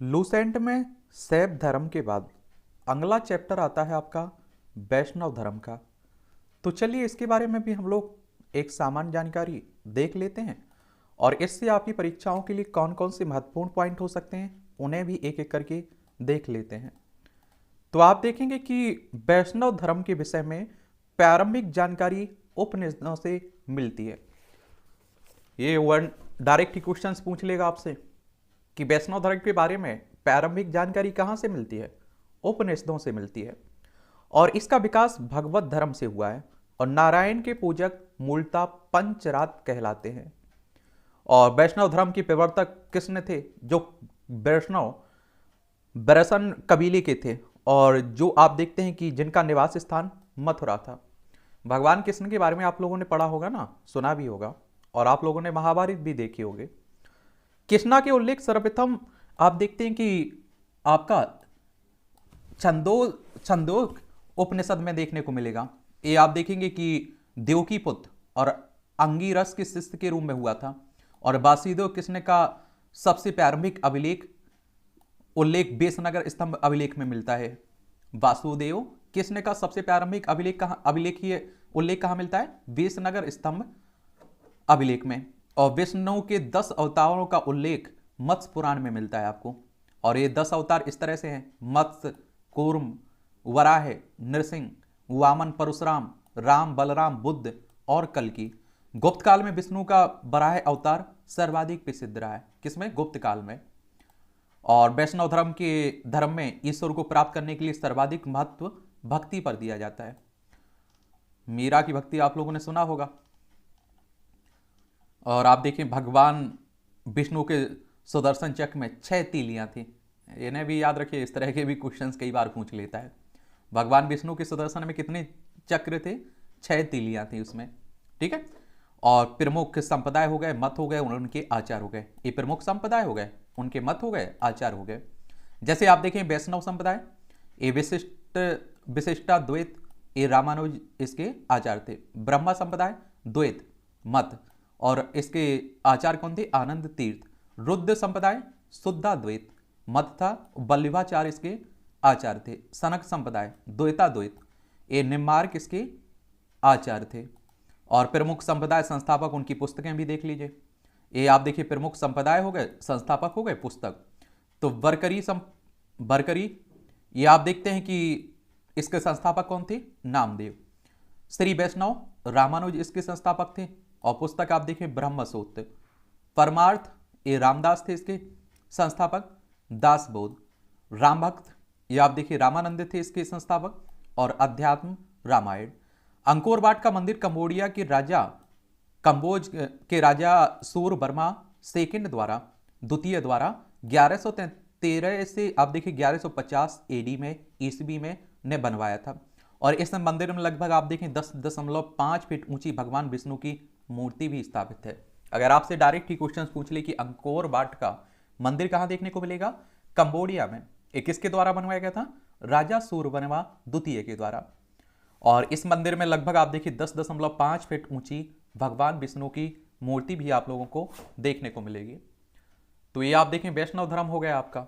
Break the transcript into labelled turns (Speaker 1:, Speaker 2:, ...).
Speaker 1: Lucent में शैव धर्म के बाद अगला चैप्टर आता है आपका वैष्णव धर्म का। तो चलिए इसके बारे में भी हम लोग एक सामान्य जानकारी देख लेते हैं और इससे आपकी परीक्षाओं के लिए कौन कौन से महत्वपूर्ण पॉइंट हो सकते हैं उन्हें भी एक एक करके देख लेते हैं। तो आप देखेंगे कि वैष्णव धर्म के विषय में प्रारंभिक जानकारी उपनिषदों से मिलती है। ये वन डायरेक्ट क्वेश्चंस पूछ लेगा आपसे कि वैष्णव धर्म के बारे में प्रारंभिक जानकारी कहाँ से मिलती है? उपनिषदों से मिलती है। और इसका विकास भगवत धर्म से हुआ है और नारायण के पूजक मूलतः पंचरात कहलाते हैं। और वैष्णव धर्म के प्रवर्तक किसने थे? जो वैष्णव ब्रसन कबीले के थे और जो आप देखते हैं कि जिनका निवास स्थान मथुरा था। भगवान कृष्ण के बारे में आप लोगों ने पढ़ा होगा ना, सुना भी होगा और आप लोगों ने महाभारत भी देखी होगी। कृष्णा के उल्लेख सर्वप्रथम आप देखते हैं कि आपका छंदोक उपनिषद में देखने को मिलेगा। ये आप देखेंगे कि देवकी पुत्र और अंगिरस के शिष्य के रूप में हुआ था। और वासुदेव कृष्ण का सबसे प्रारंभिक उल्लेख वेशनगर स्तंभ अभिलेख में मिलता है। वासुदेव कृष्ण का सबसे प्रारंभिक उल्लेख कहाँ मिलता है? वेशनगर स्तंभ अभिलेख में। और विष्णु के 10 अवतारों का उल्लेख मत्स्य पुराण में मिलता है आपको। और ये 10 अवतार इस तरह से हैं: मत्स्य, कूर्म, वराह, नृसिंह, वामन, परशुराम, राम, बलराम, बुद्ध और कल्कि। गुप्त काल में विष्णु का वराह अवतार सर्वाधिक प्रसिद्ध रहा है। किसमें? गुप्त काल में। और वैष्णव धर्म में ईश्वर को प्राप्त करने के लिए सर्वाधिक महत्व भक्ति पर दिया जाता है। मीरा की भक्ति आप लोगों ने सुना होगा। और आप देखें भगवान विष्णु के सुदर्शन चक्र में 6 तीलियां थी। इन्हें भी याद रखिए, इस तरह के भी क्वेश्चंस कई बार पूछ लेता है। भगवान विष्णु के सुदर्शन में कितने चक्र थे? 6 तीलियां थी उसमें। ठीक है। और प्रमुख संप्रदाय हो गए, मत हो गए, उनके आचार हो गए। ये प्रमुख संप्रदाय हो गए, उनके मत हो गए, आचार हो गए। जैसे आप देखें वैष्णव संप्रदाय, ये विशिष्टाद्वैत, ये रामानुज इसके आचार थे। ब्रह्मा संप्रदाय द्वैत मत और इसके आचार कौन थे? आनंद तीर्थ। रुद्र संप्रदाय शुद्धाद्वैत मत था। वल्लभाचार्य इसके आचार्य थे। सनक संप्रदाय द्वैताद्वैत, ये निम्बार्क इसके आचार्य थे। और प्रमुख संप्रदाय संस्थापक, उनकी पुस्तकें भी देख लीजिए। ये आप देखिए प्रमुख संप्रदाय हो गए, संस्थापक हो गए, पुस्तक। तो बरकरी ये आप देखते हैं कि इसके संस्थापक कौन थे? नामदेव। श्री वैष्णव रामानुज इसके संस्थापक थे। और पुस्तक आप देखें ब्रह्मसूत्र। परमार्थ ये रामदास थे इसके संस्थापक। दासबोध। राम भक्त ये आप देखिए रामानंद थे इसके संस्थापक। और अध्यात्म रामायण। अंकोर वाट का मंदिर कंबोज के राजा सूरवर्मा सेकंड द्वितीय द्वारा 1113 से आप देखिए 1150 एडी में ईस्वी में ने बनवाया था। और इस मंदिर में लगभग आप देखें 10.5 फीट ऊंची भगवान विष्णु की मूर्ति भी स्थापित है। अगर आपसे डायरेक्ट ही क्वेश्चन पूछ ले कि अंकोर वाट का मंदिर कहां देखने को मिलेगा? कंबोडिया में। एक किसके द्वारा बनवाया गया था? राजा सूरवर्मा द्वितीय के द्वारा। और इस मंदिर में लगभग आप देखिए 10.5 फीट ऊंची भगवान विष्णु की मूर्ति भी आप लोगों को देखने को मिलेगी। तो ये आप देखें वैष्णव धर्म हो गया आपका।